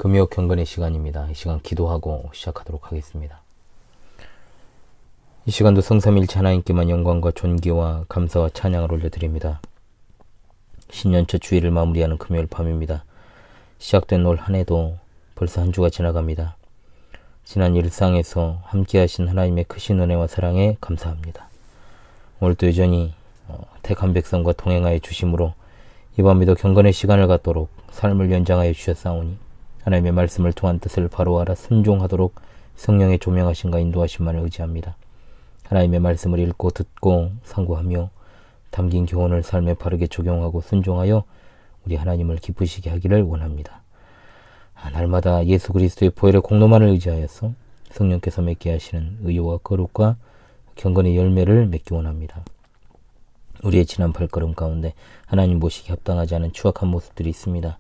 금요 경건의 시간입니다. 이 시간 기도하고 시작하도록 하겠습니다. 이 시간도 성삼일체 하나님께만 영광과 존귀와 감사와 찬양을 올려드립니다. 신년 첫 주일을 마무리하는 금요일 밤입니다. 시작된 올 한 해도 벌써 한 주가 지나갑니다. 지난 일상에서 함께하신 하나님의 크신 은혜와 사랑에 감사합니다. 오늘도 여전히 택한 백성과 동행하여 주심으로 이 밤에도 경건의 시간을 갖도록 삶을 연장하여 주셨사오니 하나님의 말씀을 통한 뜻을 바로 알아 순종하도록 성령의 조명하심과 인도하심만을 의지합니다. 하나님의 말씀을 읽고 듣고 상고하며 담긴 교훈을 삶에 바르게 적용하고 순종하여 우리 하나님을 기쁘시게 하기를 원합니다. 날마다 예수 그리스도의 보혈의 공로만을 의지하여서 성령께서 맺게 하시는 의와 거룩과 경건의 열매를 맺기 원합니다. 우리의 지난 발걸음 가운데 하나님 보시기 합당하지 않은 추악한 모습들이 있습니다.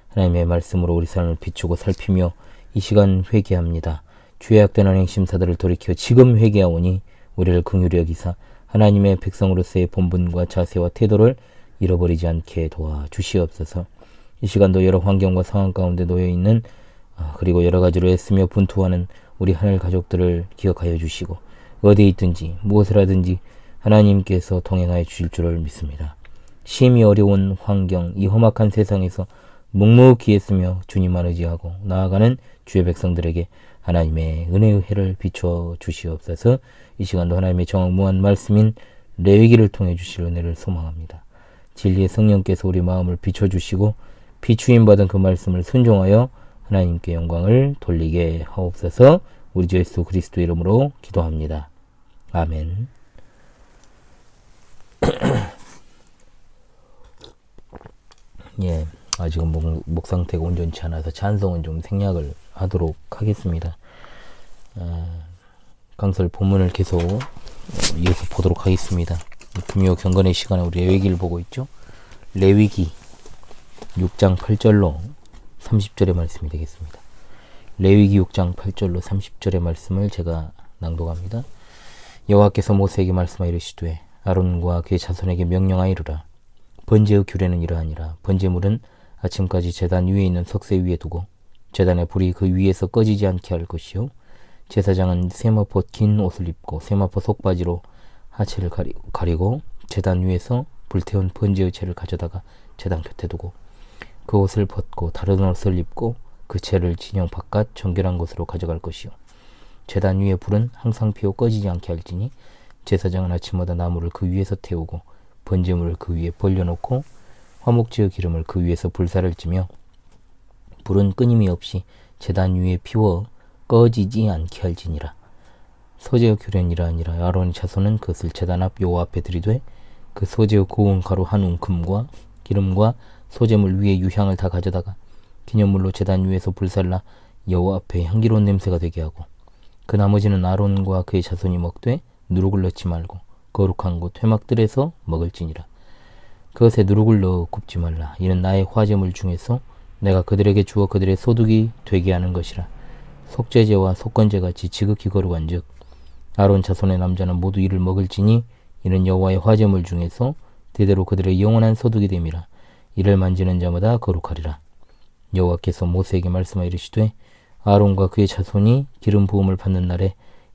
하나님의 말씀으로 우리 삶을 비추고 살피며 이 시간 회개합니다. 죄악되는 행심사들을 돌이켜 지금 회개하오니 우리를 긍휼히 여기사 하나님의 백성으로서의 본분과 자세와 태도를 잃어버리지 않게 도와주시옵소서. 이 시간도 여러 환경과 상황 가운데 놓여있는 그리고 여러 가지로 애쓰며 분투하는 우리 하늘 가족들을 기억하여 주시고 어디에 있든지 무엇을 하든지 하나님께서 동행하여 주실 줄을 믿습니다. 심히 어려운 환경, 이 험악한 세상에서 묵묵히 애쓰며 주님만 의지하고 나아가는 주의 백성들에게 하나님의 은혜의 해를 비춰 주시옵소서. 이 시간도 하나님의 정확무한 말씀인 레위기를 통해 주실 은혜를 소망합니다. 진리의 성령께서 우리 마음을 비춰주시고 비추임 받은 그 말씀을 순종하여 하나님께 영광을 돌리게 하옵소서. 우리 주 예수 그리스도 이름으로 기도합니다. 아멘. 예, 아직은 목 상태가 온전치 않아서 찬송은 좀 생략을 하도록 하겠습니다. 강설 본문을 계속 이어서 보도록 하겠습니다. 금요 경건의 시간에 우리 레위기를 보고 있죠. 레위기 6장 8절로 30절의 말씀이 되겠습니다. 레위기 6장 8절로 30절의 말씀을 제가 낭독합니다. 여호와께서 모세에게 말씀하여 이르시되 아론과 그의 자손에게 명령하이르라. 번제의 규례는 이러하니라. 번제물은 아침까지 제단 위에 있는 석쇠 위에 두고 제단의 불이 그 위에서 꺼지지 않게 할 것이요, 제사장은 세마포 긴 옷을 입고 세마포 속바지로 하체를 가리고 제단 위에서 불태운 번제의 채를 가져다가 제단 곁에 두고 그 옷을 벗고 다른 옷을 입고 그 채를 진영 바깥 정결한 곳으로 가져갈 것이요, 제단 위에 불은 항상 피워 꺼지지 않게 할지니 제사장은 아침마다 나무를 그 위에서 태우고 번제물을 그 위에 벌려놓고 화목제의 기름을 그 위에서 불사를 찌며 불은 끊임이 없이 제단 위에 피워 꺼지지 않게 할지니라. 소제의 규례는 이러하니라. 아론의 자손은 그것을 제단 앞 여호와 앞에 들이되 그 소제의 고운 가루 한 웅큼과 기름과 소제물 위에 유향을 다 가져다가 기념물로 제단 위에서 불살라 여호와 앞에 향기로운 냄새가 되게 하고, 그 나머지는 아론과 그의 자손이 먹되 누룩을 넣지 말고 거룩한 곳 회막들에서 먹을지니라. 그것에 누룩을 넣어 굽지 말라. 이는 나의 화제물 중에서 내가 그들에게 주어 그들의 소득이 되게 하는 것이라. 속죄제와 속건제같이 지극히 거룩한 즉 아론 자손의 남자는 모두 이를 먹을지니 이는 여호와의 화제물 중에서 대대로 그들의 영원한 소득이 됨이라. 이를 만지는 자마다 거룩하리라. 여호와께서 모세에게 말씀하여 이르시되 아론과 그의 자손이 기름 부음을 받는 날에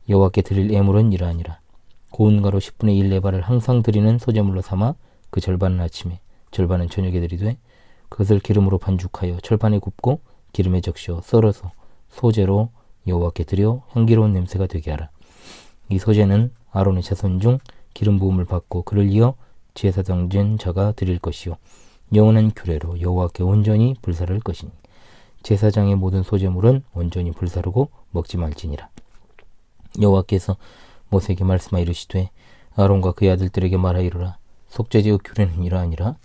여호와께 드릴 예물은 이러하니라. 고운 가루 10분의 1 레바를 항상 드리는 소제물로 삼아 그 절반은 아침에 절반은 저녁에 드리되 그것을 기름으로 반죽하여 철판에 굽고 기름에 적셔 썰어서 소제로 여호와께 드려 향기로운 냄새가 되게 하라. 이 소제는 아론의 자손 중 기름 부음을 받고 그를 이어 제사장 된 자가 드릴 것이요, 영원한 규례로 여호와께 온전히 불사를 것이니 제사장의 모든 소제물은 온전히 불사르고 먹지 말지니라. 여호와께서 모세에게 말씀하여 이르시되 아론과 그의 아들들에게 말하이르라. 속죄제의 규례는 이러하니라.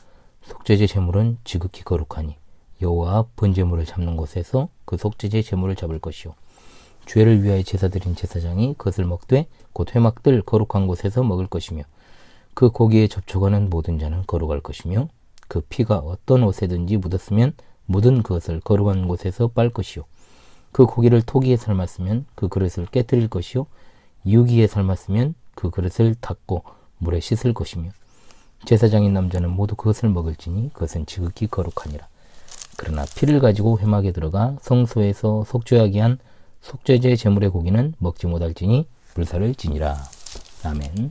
속죄제 제물은 지극히 거룩하니 여호와 앞 번제물을 잡는 곳에서 그 속죄제 제물을 잡을 것이요, 죄를 위하여 제사드린 제사장이 그것을 먹되 곧 회막들 거룩한 곳에서 먹을 것이며 그 고기에 접촉하는 모든 자는 거룩할 것이며 그 피가 어떤 옷에든지 묻었으면 묻은 그것을 거룩한 곳에서 빨 것이요, 그 고기를 토기에 삶았으면 그 그릇을 깨뜨릴 것이요, 유기에 삶았으면 그 그릇을 닦고 물에 씻을 것이며 제사장인 남자는 모두 그것을 먹을지니 그것은 지극히 거룩하니라. 그러나 피를 가지고 회막에 들어가 성소에서 속죄하기 한 속죄제 제물의 고기는 먹지 못할지니 불사를 지니라. 아멘.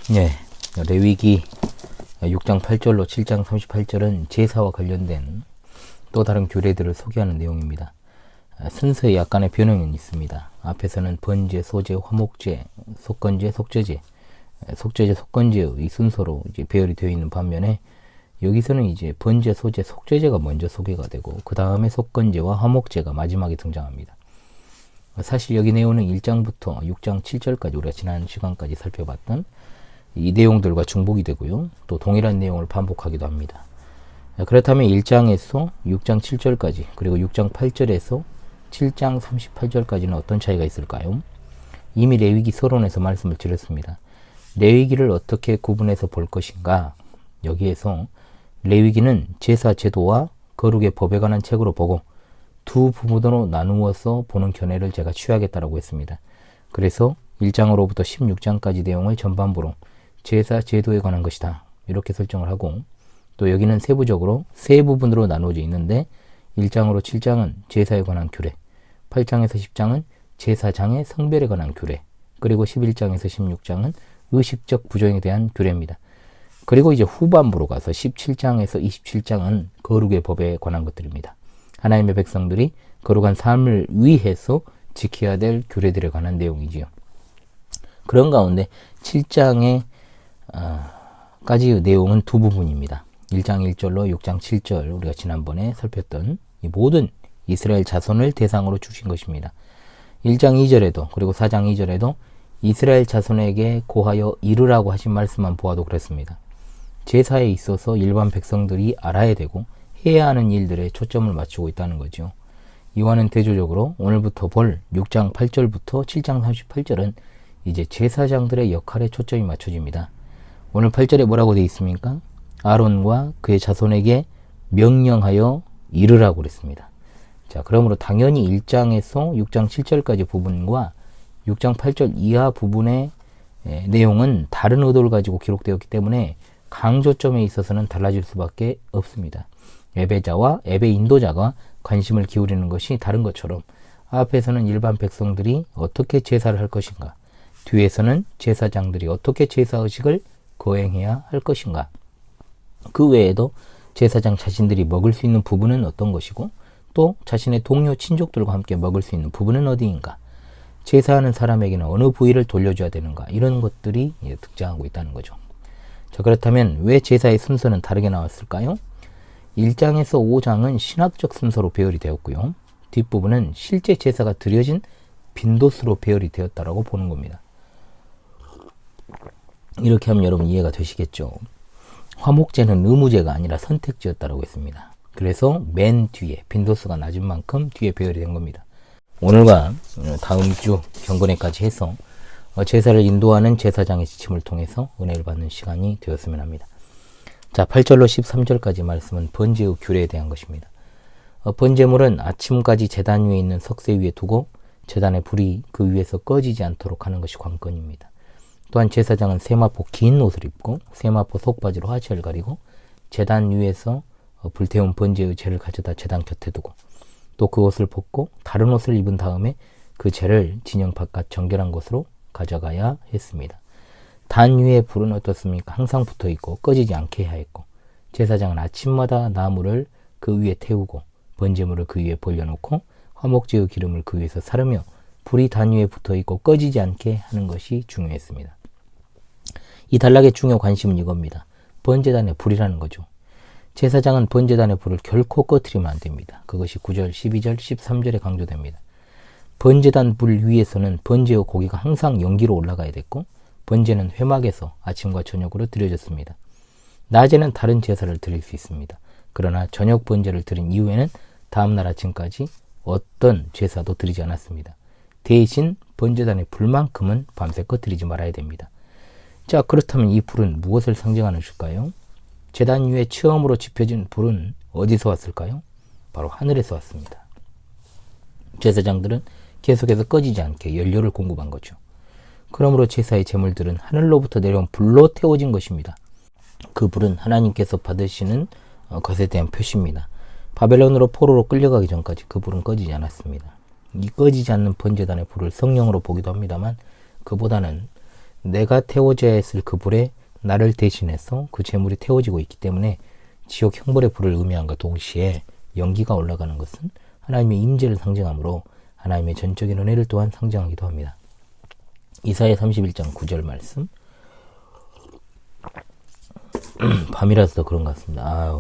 네, 레위기 6장 8절로 7장 38절은 제사와 관련된 또 다른 규례들을 소개하는 내용입니다. 순서에 약간의 변형은 있습니다. 앞에서는 번제, 소제, 화목제, 속건제, 속죄제, 속죄제, 속건제의 이 순서로 이제 배열이 되어 있는 반면에 여기서는 이제 번제, 소제, 속죄제가 먼저 소개가 되고 그 다음에 속건제와 화목제가 마지막에 등장합니다. 사실 여기 내용은 1장부터 6장 7절까지 우리가 지난 시간까지 살펴봤던 이 내용들과 중복이 되고요. 또 동일한 내용을 반복하기도 합니다. 그렇다면 1장에서 6장 7절까지 그리고 6장 8절에서 7장 38절까지는 어떤 차이가 있을까요? 이미 레위기 서론에서 말씀을 드렸습니다. 레위기를 어떻게 구분해서 볼 것인가? 여기에서 레위기는 제사 제도와 거룩의 법에 관한 책으로 보고 두 부분으로 나누어서 보는 견해를 제가 취하겠다라고 했습니다. 그래서 1장으로부터 16장까지 내용을 전반부로 제사 제도에 관한 것이다. 이렇게 설정을 하고 또 여기는 세부적으로 세 부분으로 나누어져 있는데 1장으로 7장은 제사에 관한 규례, 8장에서 10장은 제사장의 성별에 관한 규례, 그리고 11장에서 16장은 의식적 부정에 대한 규례입니다. 그리고 이제 후반부로 가서 17장에서 27장은 거룩의 법에 관한 것들입니다. 하나님의 백성들이 거룩한 삶을 위해서 지켜야 될 규례들에 관한 내용이지요. 그런 가운데 7장의 까지의 내용은 두 부분입니다. 1장 1절로 6장 7절 우리가 지난번에 살폈던 이 모든 이스라엘 자손을 대상으로 주신 것입니다. 1장 2절에도 그리고 4장 2절에도 이스라엘 자손에게 고하여 이르라고 하신 말씀만 보아도 그렇습니다. 제사에 있어서 일반 백성들이 알아야 되고 해야 하는 일들에 초점을 맞추고 있다는 거죠. 이와는 대조적으로 오늘부터 볼 6장 8절부터 7장 38절은 이제 제사장들의 역할에 초점이 맞춰집니다. 오늘 8절에 뭐라고 되어 있습니까? 아론과 그의 자손에게 명령하여 이르라고 그랬습니다. 자, 그러므로 당연히 1장에서 6장 7절까지 부분과 6장 8절 이하 부분의 내용은 다른 의도를 가지고 기록되었기 때문에 강조점에 있어서는 달라질 수밖에 없습니다. 예배자와 예배 인도자가 관심을 기울이는 것이 다른 것처럼 앞에서는 일반 백성들이 어떻게 제사를 할 것인가, 뒤에서는 제사장들이 어떻게 제사의식을 거행해야 할 것인가, 그 외에도 제사장 자신들이 먹을 수 있는 부분은 어떤 것이고 또 자신의 동료 친족들과 함께 먹을 수 있는 부분은 어디인가, 제사하는 사람에게는 어느 부위를 돌려줘야 되는가, 이런 것들이 등장하고 있다는 거죠. 자, 그렇다면 왜 제사의 순서는 다르게 나왔을까요? 1장에서 5장은 신학적 순서로 배열이 되었고요. 뒷부분은 실제 제사가 드려진 빈도수로 배열이 되었다라고 보는 겁니다. 이렇게 하면 여러분 이해가 되시겠죠? 화목제는 의무제가 아니라 선택제였다라고 했습니다. 그래서 맨 뒤에 빈도수가 낮은 만큼 뒤에 배열이 된 겁니다. 오늘과 다음 주 경건회까지 해서 제사를 인도하는 제사장의 지침을 통해서 은혜를 받는 시간이 되었으면 합니다. 자, 8절로 13절까지 말씀은 번제의 규례에 대한 것입니다. 번제물은 아침까지 제단 위에 있는 석쇠 위에 두고 제단의 불이 그 위에서 꺼지지 않도록 하는 것이 관건입니다. 또한 제사장은 세마포 긴 옷을 입고 세마포 속바지로 하체를 가리고 제단 위에서 불태운 번제의 재를 가져다 제단 곁에 두고 또 그 옷을 벗고 다른 옷을 입은 다음에 그 재를 진영 바깥 정결한 곳으로 가져가야 했습니다. 단 위에 불은 어떻습니까? 항상 붙어 있고 꺼지지 않게 해야 했고 제사장은 아침마다 나무를 그 위에 태우고 번제물을 그 위에 벌려놓고 화목제의 기름을 그 위에서 사르며 불이 단 위에 붙어 있고 꺼지지 않게 하는 것이 중요했습니다. 이 단락의 중요 관심은 이겁니다. 번제단의 불이라는 거죠. 제사장은 번제단의 불을 결코 꺼트리면 안 됩니다. 그것이 9절, 12절, 13절에 강조됩니다. 번제단 불 위에서는 번제의 고기가 항상 연기로 올라가야 됐고 번제는 회막에서 아침과 저녁으로 드려졌습니다. 낮에는 다른 제사를 드릴 수 있습니다. 그러나 저녁 번제를 드린 이후에는 다음날 아침까지 어떤 제사도 드리지 않았습니다. 대신 번제단의 불만큼은 밤새 꺼트리지 말아야 됩니다. 자, 그렇다면 이 불은 무엇을 상징하는 것일까요? 제단 위에 처음으로 지펴진 불은 어디서 왔을까요? 바로 하늘에서 왔습니다. 제사장들은 계속해서 꺼지지 않게 연료를 공급한 거죠. 그러므로 제사의 제물들은 하늘로부터 내려온 불로 태워진 것입니다. 그 불은 하나님께서 받으시는 것에 대한 표시입니다. 바벨론으로 포로로 끌려가기 전까지 그 불은 꺼지지 않았습니다. 이 꺼지지 않는 번제단의 불을 성령으로 보기도 합니다만 그보다는 내가 태워져야 했을 그 불에 나를 대신해서 그 제물이 태워지고 있기 때문에 지옥 형벌의 불을 의미함과 동시에 연기가 올라가는 것은 하나님의 임재를 상징하므로 하나님의 전적인 은혜를 또한 상징하기도 합니다. 이사야 31장 9절 말씀. 밤이라서 더 그런 것 같습니다.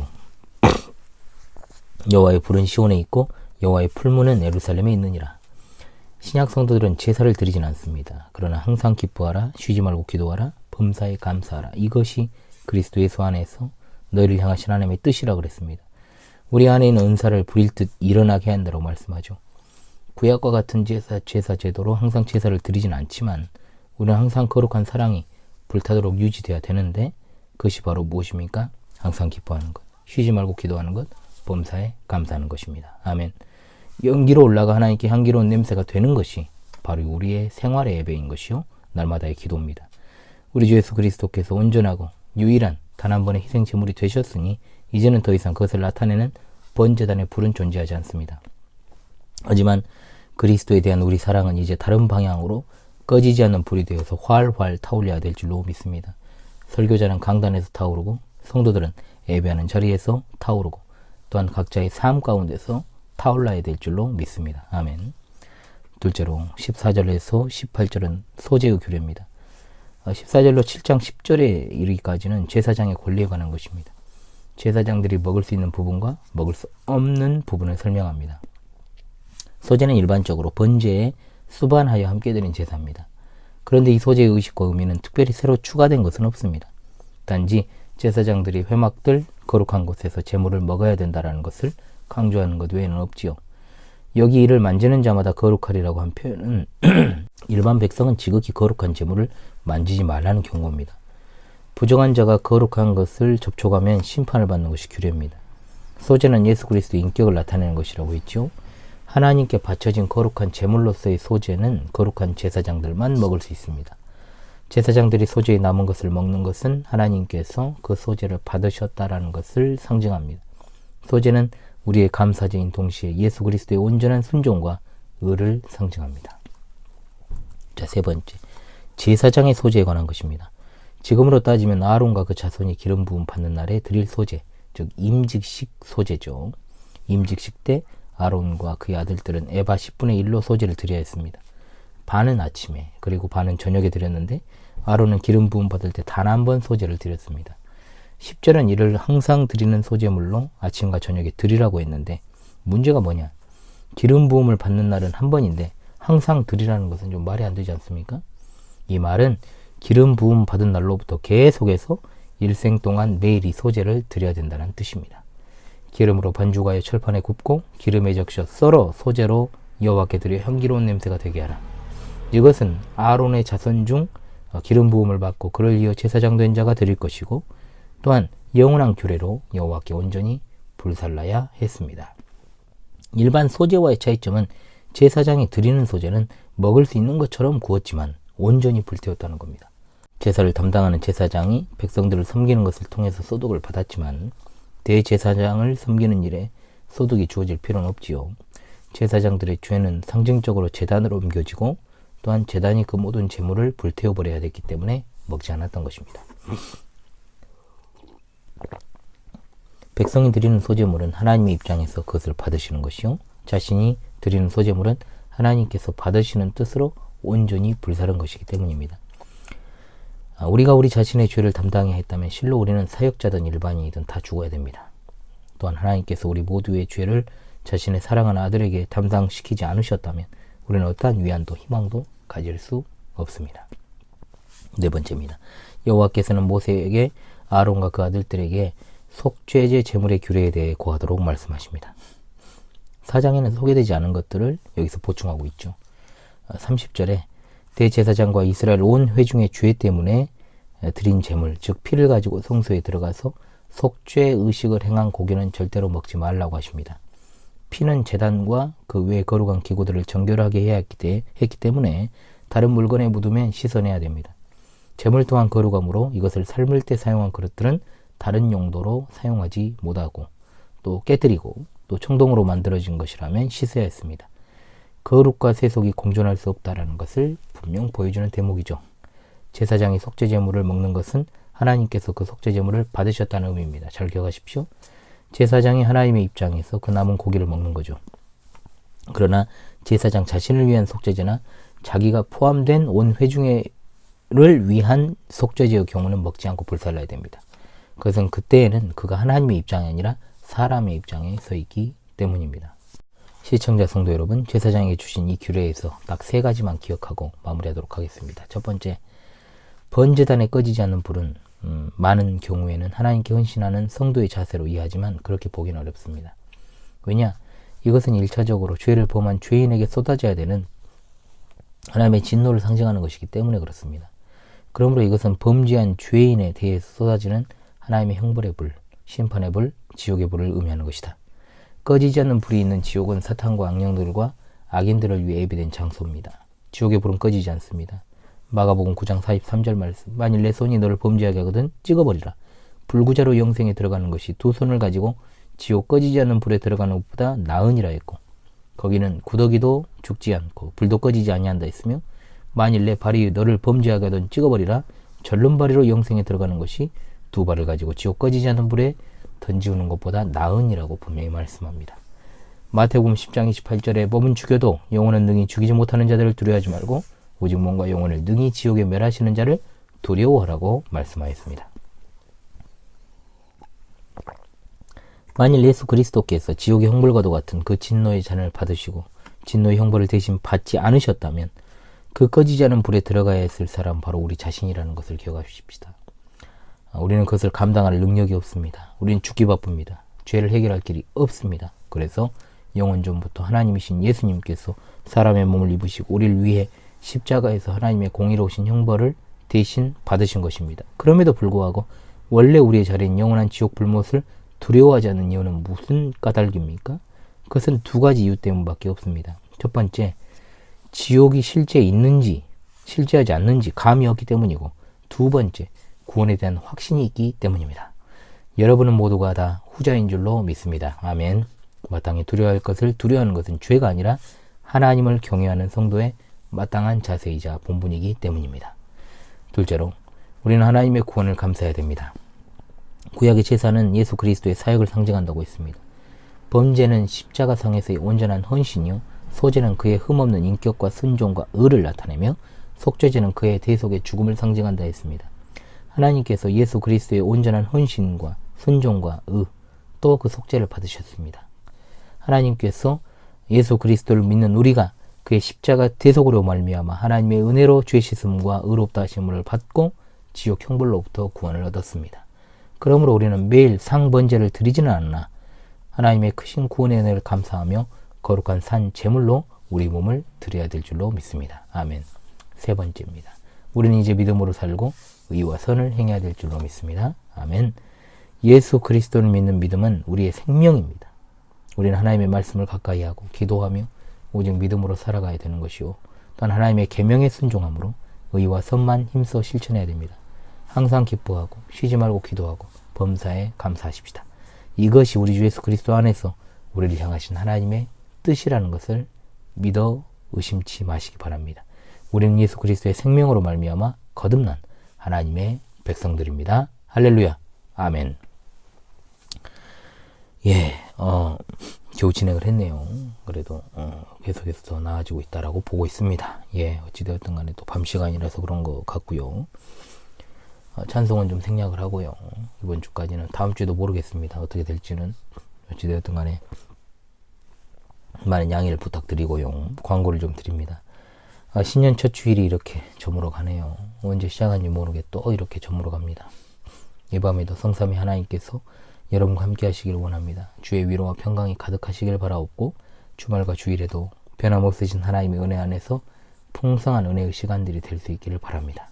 여호와의 불은 시온에 있고 여호와의 풀무는 예루살렘에 있느니라. 신약 성도들은 제사를 드리진 않습니다. 그러나 항상 기뻐하라, 쉬지 말고 기도하라, 범사에 감사하라. 이것이 그리스도 예수 안에서 너희를 향하신 하나님의 뜻이라 그랬습니다. 우리 안에 있는 은사를 불일듯 일어나게 한다고 말씀하죠. 구약과 같은 제사 제도로 항상 제사를 드리진 않지만 우리는 항상 거룩한 사랑이 불타도록 유지돼야 되는데 그것이 바로 무엇입니까? 항상 기뻐하는 것, 쉬지 말고 기도하는 것, 범사에 감사하는 것입니다. 아멘. 연기로 올라가 하나님께 향기로운 냄새가 되는 것이 바로 우리의 생활의 예배인 것이요 날마다의 기도입니다. 우리 주 예수 그리스도께서 온전하고 유일한 단 한 번의 희생 제물이 되셨으니 이제는 더 이상 그것을 나타내는 번제단의 불은 존재하지 않습니다. 하지만 그리스도에 대한 우리 사랑은 이제 다른 방향으로 꺼지지 않는 불이 되어서 활활 타올려야 될 줄로 믿습니다. 설교자는 강단에서 타오르고 성도들은 예배하는 자리에서 타오르고 또한 각자의 삶 가운데서 타올라야 될 줄로 믿습니다. 아멘. 둘째로 14절에서 18절은 소제의 규례입니다. 14절로 7장 10절에 이르기까지는 제사장의 권리에 관한 것입니다. 제사장들이 먹을 수 있는 부분과 먹을 수 없는 부분을 설명합니다. 소제는 일반적으로 번제에 수반하여 함께 드린 제사입니다. 그런데 이 소제의 의식과 의미는 특별히 새로 추가된 것은 없습니다. 단지 제사장들이 회막들 거룩한 곳에서 제물을 먹어야 된다는 것을 강조하는 것 외에는 없지요. 여기 이를 만지는 자마다 거룩하리라고 한 표현은 일반 백성은 지극히 거룩한 제물을 만지지 말라는 경고입니다. 부정한 자가 거룩한 것을 접촉하면 심판을 받는 것이 규례입니다. 소제는 예수 그리스도의 인격을 나타내는 것이라고 했죠. 하나님께 바쳐진 거룩한 제물로서의 소제는 거룩한 제사장들만 먹을 수 있습니다. 제사장들이 소제에 남은 것을 먹는 것은 하나님께서 그 소제를 받으셨다라는 것을 상징합니다. 소제는 우리의 감사제인 동시에 예수 그리스도의 온전한 순종과 의를 상징합니다. 자, 세 번째, 제사장의 소제에 관한 것입니다. 지금으로 따지면 아론과 그 자손이 기름 부음 받는 날에 드릴 소제, 즉 임직식 소제죠. 임직식 때 아론과 그의 아들들은 에바 10분의 1로 소제를 드려야 했습니다. 반은 아침에 그리고 반은 저녁에 드렸는데 아론은 기름 부음 받을 때 단 한 번 소제를 드렸습니다. 10절은 이를 항상 드리는 소제물로 아침과 저녁에 드리라고 했는데 문제가 뭐냐? 기름 부음을 받는 날은 한 번인데 항상 드리라는 것은 좀 말이 안 되지 않습니까? 이 말은 기름 부음 받은 날로부터 계속해서 일생 동안 매일 이 소제를 드려야 된다는 뜻입니다. 기름으로 반죽하여 철판에 굽고 기름에 적셔 썰어 소제로 여호와께 드려 향기로운 냄새가 되게 하라. 이것은 아론의 자손 중 기름 부음을 받고 그를 이어 제사장 된 자가 드릴 것이고 또한 영원한 규례로 여호와께 온전히 불살라야 했습니다. 일반 소제와의 차이점은 제사장이 드리는 소제는 먹을 수 있는 것처럼 구웠지만 온전히 불태웠다는 겁니다. 제사를 담당하는 제사장이 백성들을 섬기는 것을 통해서 소득을 받았지만 대제사장을 섬기는 일에 소득이 주어질 필요는 없지요. 제사장들의 죄는 상징적으로 제단으로 옮겨지고 또한 제단이 그 모든 제물을 불태워버려야 됐기 때문에 먹지 않았던 것입니다. 백성이 드리는 소제물은 하나님의 입장에서 그것을 받으시는 것이요, 자신이 드리는 소제물은 하나님께서 받으시는 뜻으로 온전히 불사른 것이기 때문입니다. 우리가 우리 자신의 죄를 담당해야 했다면 실로 우리는 사역자든 일반인이든 다 죽어야 됩니다. 또한 하나님께서 우리 모두의 죄를 자신의 사랑하는 아들에게 담당시키지 않으셨다면 우리는 어떠한 위안도 희망도 가질 수 없습니다. 네 번째입니다. 여호와께서는 모세에게 아론과 그 아들들에게 속죄제 제물의 규례에 대해 고하도록 말씀하십니다. 사장에는 소개되지 않은 것들을 여기서 보충하고 있죠. 30절에 대제사장과 이스라엘 온 회중의 죄 때문에 드린 제물, 즉 피를 가지고 성소에 들어가서 속죄 의식을 행한 고기는 절대로 먹지 말라고 하십니다. 피는 제단과 그 외 거룩한 기구들을 정결하게 해야 했기 때문에 다른 물건에 묻으면 씻어내야 됩니다. 제물 또한 거룩함으로 이것을 삶을 때 사용한 그릇들은 다른 용도로 사용하지 못하고 또 깨뜨리고 또 청동으로 만들어진 것이라면 씻어야 했습니다. 거룩과 세속이 공존할 수 없다라는 것을 분명 보여주는 대목이죠. 제사장이 속죄제물을 먹는 것은 하나님께서 그 속죄제물을 받으셨다는 의미입니다. 잘 기억하십시오. 제사장이 하나님의 입장에서 그 남은 고기를 먹는 거죠. 그러나 제사장 자신을 위한 속죄제나 자기가 포함된 온 회중회를 위한 속죄제의 경우는 먹지 않고 불살라야 됩니다. 그것은 그때에는 그가 하나님의 입장이 아니라 사람의 입장에 서 있기 때문입니다. 시청자 성도 여러분, 제사장에게 주신 이 규례에서 딱 3가지만 기억하고 마무리하도록 하겠습니다. 첫 번째, 번제단에 꺼지지 않는 불은 많은 경우에는 하나님께 헌신하는 성도의 자세로 이해하지만 그렇게 보기는 어렵습니다. 왜냐? 이것은 1차적으로 죄를 범한 죄인에게 쏟아져야 되는 하나님의 진노를 상징하는 것이기 때문에 그렇습니다. 그러므로 이것은 범죄한 죄인에 대해서 쏟아지는 하나님의 형벌의 불, 심판의 불, 지옥의 불을 의미하는 것이다. 꺼지지 않는 불이 있는 지옥은 사탄과 악령들과 악인들을 위해 예비된 장소입니다. 지옥의 불은 꺼지지 않습니다. 마가복음 9장 43절 말씀, 만일 내 손이 너를 범죄하게 하거든 찍어버리라. 불구자로 영생에 들어가는 것이 2 손을 가지고 지옥 꺼지지 않는 불에 들어가는 것보다 나으니라 했고, 거기는 구더기도 죽지 않고 불도 꺼지지 아니한다 했으며, 만일 내 발이 너를 범죄하게 하거든 찍어버리라. 절름발이로 영생에 들어가는 것이 2 발을 가지고 지옥 꺼지지 않는 불에 던지우는 것보다 나으니라고 분명히 말씀합니다. 마태복음 10장 28절에 몸은 죽여도 영혼은 능히 죽이지 못하는 자들을 두려워하지 말고 오직 몸과 영혼을 능히 지옥에 멸하시는 자를 두려워하라고 말씀하였습니다. 만일 예수 그리스도께서 지옥의 형벌과도 같은 그 진노의 잔을 받으시고 진노의 형벌을 대신 받지 않으셨다면 그 꺼지지 않은 불에 들어가야 했을 사람 바로 우리 자신이라는 것을 기억하십시다. 우리는 그것을 감당할 능력이 없습니다. 우리는 죽기 바쁩니다. 죄를 해결할 길이 없습니다. 그래서 영원전부터 하나님이신 예수님께서 사람의 몸을 입으시고 우리를 위해 십자가에서 하나님의 공의로우신 형벌을 대신 받으신 것입니다. 그럼에도 불구하고 원래 우리의 자리인 영원한 지옥 불못을 두려워하지 않는 이유는 무슨 까닭입니까? 그것은 2가지 이유 때문밖에 없습니다. 첫 번째, 지옥이 실제 있는지 실제하지 않는지 감이 없기 때문이고, 2번째, 구원에 대한 확신이 있기 때문입니다. 여러분은 모두가 다 후자인 줄로 믿습니다. 아멘. 마땅히 두려워할 것을 두려워하는 것은 죄가 아니라 하나님을 경외하는 성도의 마땅한 자세이자 본분이기 때문입니다. 둘째로, 우리는 하나님의 구원을 감사해야 됩니다. 구약의 제사는 예수 그리스도의 사역을 상징한다고 했습니다. 범죄는 십자가상에서의 온전한 헌신이요, 소제는 그의 흠없는 인격과 순종과 의를 나타내며 속죄제는 그의 대속의 죽음을 상징한다 했습니다. 하나님께서 예수 그리스도의 온전한 헌신과 순종과 의, 또 그 속죄를 받으셨습니다. 하나님께서 예수 그리스도를 믿는 우리가 그의 십자가 대속으로 말미암아 하나님의 은혜로 죄 씻음과 의롭다 하심을 받고 지옥 형벌로부터 구원을 얻었습니다. 그러므로 우리는 매일 상번제를 드리지는 않으나 하나님의 크신 구원의 은혜를 감사하며 거룩한 산 제물로 우리 몸을 드려야 될 줄로 믿습니다. 아멘. 3번째입니다. 우리는 이제 믿음으로 살고 의와 선을 행해야 될 줄로 믿습니다. 아멘. 예수 그리스도를 믿는 믿음은 우리의 생명입니다. 우리는 하나님의 말씀을 가까이 하고 기도하며 오직 믿음으로 살아가야 되는 것이요, 또한 하나님의 계명에 순종함으로 의와 선만 힘써 실천해야 됩니다. 항상 기뻐하고 쉬지 말고 기도하고 범사에 감사하십시다. 이것이 우리 주 예수 그리스도 안에서 우리를 향하신 하나님의 뜻이라는 것을 믿어 의심치 마시기 바랍니다. 우리는 예수 그리스도의 생명으로 말미암아 거듭난 하나님의 백성들입니다. 할렐루야. 아멘. 겨우 진행을 했네요. 그래도 계속해서 더 나아지고 있다라고 보고 있습니다. 어찌되었든 간에 또 밤 시간이라서 그런 것 같고요. 찬송은 좀 생략을 하고요. 이번 주까지는, 다음 주에도 모르겠습니다. 어떻게 될지는. 어찌되었든 간에 많은 양해를 부탁드리고요. 광고를 좀 드립니다. 신년 첫 주일이 이렇게 저물어 가네요. 언제 시작한지 모르게 또 이렇게 저물어 갑니다. 이 밤에도 성삼위 하나님께서 여러분과 함께 하시길 원합니다. 주의 위로와 평강이 가득하시길 바라옵고, 주말과 주일에도 변함없으신 하나님의 은혜 안에서 풍성한 은혜의 시간들이 될 수 있기를 바랍니다.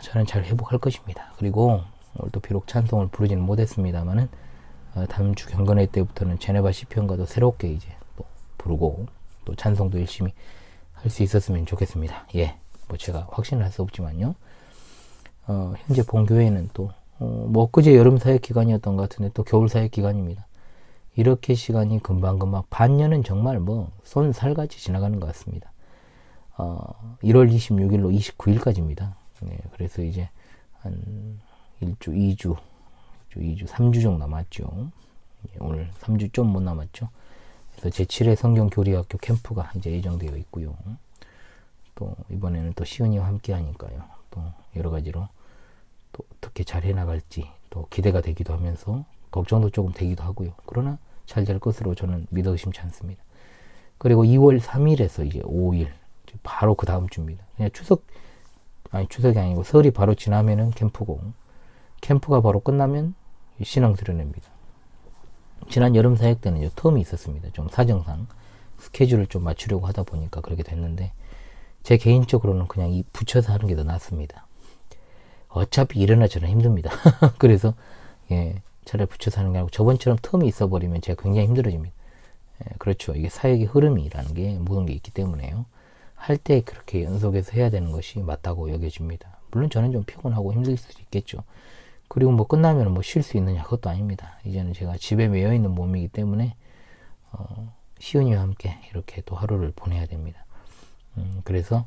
저는 잘 회복할 것입니다. 그리고 오늘도 비록 찬송을 부르지는 못했습니다만은 다음 주 경건회 때부터는 제네바 시편과도 새롭게 이제 또 부르고 또 찬송도 열심히 할 수 있었으면 좋겠습니다. 제가 확신을 할 수 없지만요. 현재 본교회는 또 뭐 엊그제 여름 사역 기간이었던 것 같은데 또 겨울 사역 기간입니다. 이렇게 시간이 금방금방 반년은 정말 뭐 쏜살같이 지나가는 것 같습니다. 1월 26일로 29일까지입니다. 네, 그래서 이제 한 1주, 2주, 3주 정도 남았죠. 오늘 3주 좀 못 남았죠. 그래서 제7회 성경교리학교 캠프가 이제 예정되어 있고요. 또 이번에는 또 시은이와 함께 하니까요. 또 여러 가지로 또 어떻게 잘 해나갈지 또 기대가 되기도 하면서 걱정도 조금 되기도 하고요. 그러나 잘 될 것으로 저는 믿어 의심치 않습니다. 그리고 2월 3일에서 이제 5일 바로 그 다음 주입니다. 그냥 추석이 아니고 설이 바로 지나면은 캠프고, 캠프가 바로 끝나면 신앙 수련회입니다. 지난 여름 사역 때는 텀이 있었습니다. 좀 사정상 스케줄을 좀 맞추려고 하다 보니까 그렇게 됐는데, 제 개인적으로는 그냥 이 붙여서 하는 게 더 낫습니다. 어차피 이러나 저러나 힘듭니다. 그래서 차라리 붙여서 하는 게 아니고, 저번처럼 텀이 있어버리면 제가 굉장히 힘들어집니다. 그렇죠. 이게 사역의 흐름이라는 게 모든 게 있기 때문에요. 할 때 그렇게 연속해서 해야 되는 것이 맞다고 여겨집니다. 물론 저는 좀 피곤하고 힘들 수도 있겠죠. 그리고 뭐 끝나면 뭐 쉴 수 있느냐, 그것도 아닙니다. 이제는 제가 집에 매여 있는 몸이기 때문에 시은이와 함께 이렇게 또 하루를 보내야 됩니다. 그래서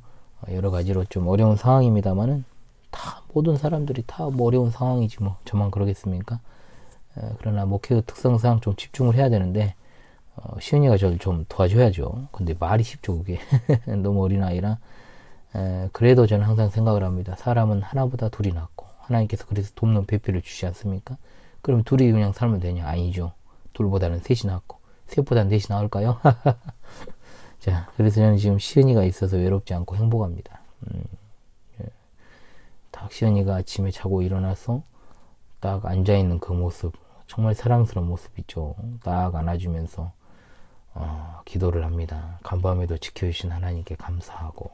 여러 가지로 좀 어려운 상황입니다만은, 다 모든 사람들이 다 뭐 어려운 상황이지 뭐 저만 그러겠습니까? 그러나 목회의 특성상 좀 집중을 해야 되는데, 시은이가 저를 좀 도와줘야죠. 근데 말이 쉽죠, 그게. 너무 어린아이라. 그래도 저는 항상 생각을 합니다. 사람은 하나보다 둘이 낫고, 하나님께서 그래서 돕는 배필을 주시지 않습니까? 그럼 둘이 그냥 살면 되냐? 아니죠. 둘보다는 셋이 낫고, 셋보다는 넷이 나을까요? 자, 그래서 저는 지금 시은이가 있어서 외롭지 않고 행복합니다. 딱 시은이가 아침에 자고 일어나서 딱 앉아있는 그 모습, 정말 사랑스러운 모습 있죠. 딱 안아주면서 기도를 합니다. 간밤에도 지켜주신 하나님께 감사하고,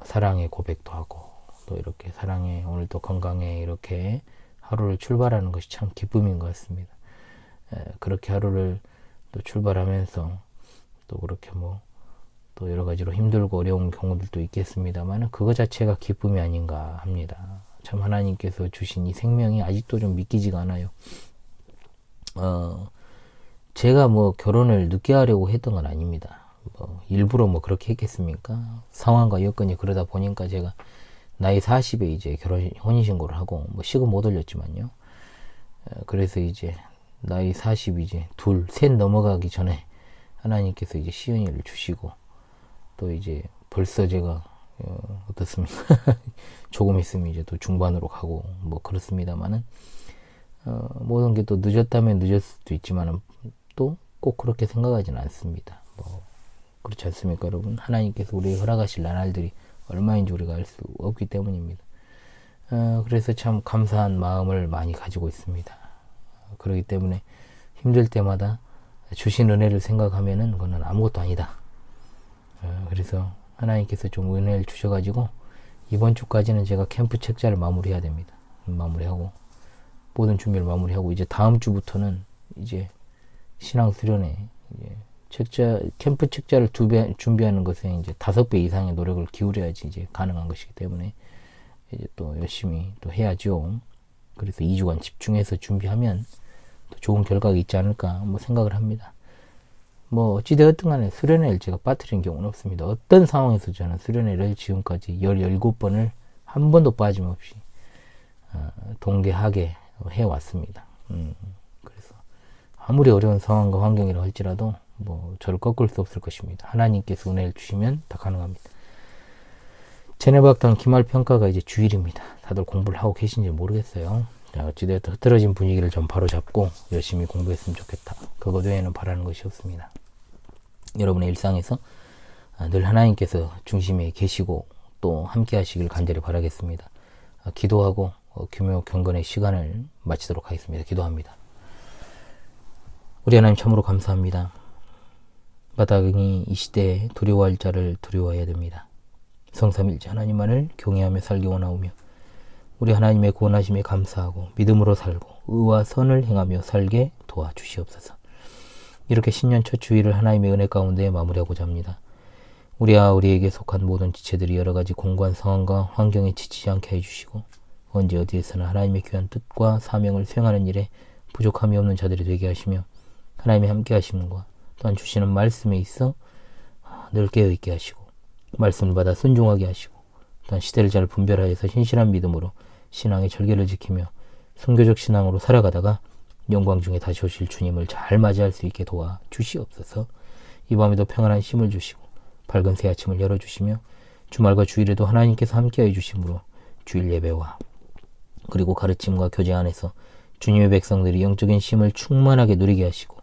사랑의 고백도 하고, 또 이렇게 사랑해, 오늘도 건강해, 이렇게 하루를 출발하는 것이 참 기쁨인 것 같습니다. 그렇게 하루를 또 출발하면서 또 그렇게 뭐 또 여러 가지로 힘들고 어려운 경우들도 있겠습니다만, 그거 자체가 기쁨이 아닌가 합니다. 참 하나님께서 주신 이 생명이 아직도 좀 믿기지가 않아요. 제가 뭐 결혼을 늦게 하려고 했던 건 아닙니다. 뭐 일부러 뭐 그렇게 했겠습니까? 상황과 여건이 그러다 보니까 제가 나이 40에 이제 혼인신고를 하고, 뭐 시급 못 올렸지만요. 그래서 이제 나이 40 이제 셋 넘어가기 전에 하나님께서 이제 시은이를 주시고, 또 이제 벌써 제가 어떻습니까? 조금 있으면 이제 또 중반으로 가고 뭐 그렇습니다만은, 모든 게 또 늦었다면 늦었을 수도 있지만은 또 꼭 그렇게 생각하지는 않습니다. 뭐 그렇지 않습니까, 여러분? 하나님께서 우리에게 허락하실 나날들이 얼마인지 우리가 알 수 없기 때문입니다. 그래서 참 감사한 마음을 많이 가지고 있습니다. 그렇기 때문에 힘들 때마다 주신 은혜를 생각하면은 그거는 아무것도 아니다. 그래서 하나님께서 좀 은혜를 주셔가지고 이번 주까지는 제가 캠프 책자를 마무리해야 됩니다. 마무리하고 모든 준비를 마무리하고, 이제 다음 주부터는 이제 신앙 수련회, 이제 캠프 책자를 준비하는 것에 이제 5배 이상의 노력을 기울여야지 이제 가능한 것이기 때문에 이제 또 열심히 또 해야죠. 그래서 2주간 집중해서 준비하면 또 좋은 결과가 있지 않을까 뭐 생각을 합니다. 뭐 어찌되었든 간에 수련회를 제가 빠뜨린 경우는 없습니다. 어떤 상황에서 저는 수련회를 지금까지 17번을 한 번도 빠짐없이 동계하게 해왔습니다. 그래서 아무리 어려운 상황과 환경이라 할지라도 뭐 저를 꺾을 수 없을 것입니다. 하나님께서 은혜를 주시면 다 가능합니다. 제네박당 기말평가가 이제 주일입니다. 다들 공부를 하고 계신지 모르겠어요. 자, 어찌되었든 흐트러진 분위기를 좀 바로 잡고 열심히 공부했으면 좋겠다. 그것 외에는 바라는 것이 없습니다. 여러분의 일상에서 늘 하나님께서 중심에 계시고 또 함께 하시길 간절히 바라겠습니다. 기도하고 규모 경건의 시간을 마치도록 하겠습니다. 기도합니다. 우리 하나님 참으로 감사합니다. 마땅히 이 시대에 두려워할 자를 두려워해야 됩니다. 성삼일체 하나님만을 경외하며 살기 원하오며, 우리 하나님의 구원하심에 감사하고 믿음으로 살고 의와 선을 행하며 살게 도와주시옵소서. 이렇게 신년 첫 주일을 하나님의 은혜 가운데 마무리하고자 합니다. 우리에게 속한 모든 지체들이 여러 가지 공고한 상황과 환경에 지치지 않게 해주시고, 언제 어디에서나 하나님의 귀한 뜻과 사명을 수행하는 일에 부족함이 없는 자들이 되게 하시며 하나님의 함께 하심과 또한 주시는 말씀에 있어 늘 깨어있게 하시고 말씀을 받아 순종하게 하시고 또한 시대를 잘 분별하여서 신실한 믿음으로 신앙의 절개를 지키며 선교적 신앙으로 살아가다가 영광 중에 다시 오실 주님을 잘 맞이할 수 있게 도와 주시옵소서. 이 밤에도 평안한 쉼을 주시고 밝은 새 아침을 열어주시며 주말과 주일에도 하나님께서 함께해 주심으로 주일 예배와 그리고 가르침과 교제 안에서 주님의 백성들이 영적인 쉼을 충만하게 누리게 하시고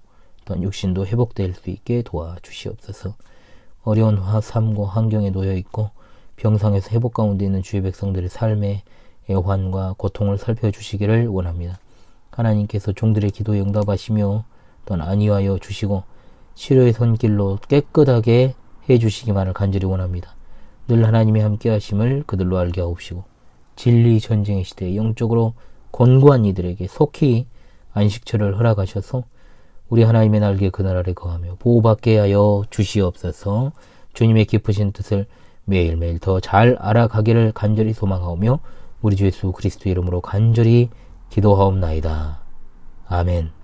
또한 육신도 회복될 수 있게 도와 주시옵소서. 어려운 삶과 환경에 놓여 있고 병상에서 회복 가운데 있는 주의 백성들의 삶의 애환과 고통을 살펴주시기를 원합니다. 하나님께서 종들의 기도에 응답하시며 또한 안위하여 주시고 치료의 손길로 깨끗하게 해주시기만을 간절히 원합니다. 늘 하나님의 함께 하심을 그들로 알게 하옵시고 진리 전쟁의 시대에 영적으로 권고한 이들에게 속히 안식처를 허락하셔서 우리 하나님의 날개 그늘 아래 거하며 보호받게 하여 주시옵소서. 주님의 깊으신 뜻을 매일매일 더 잘 알아가기를 간절히 소망하오며 우리 주 예수 그리스도 이름으로 간절히 기도하옵나이다. 아멘.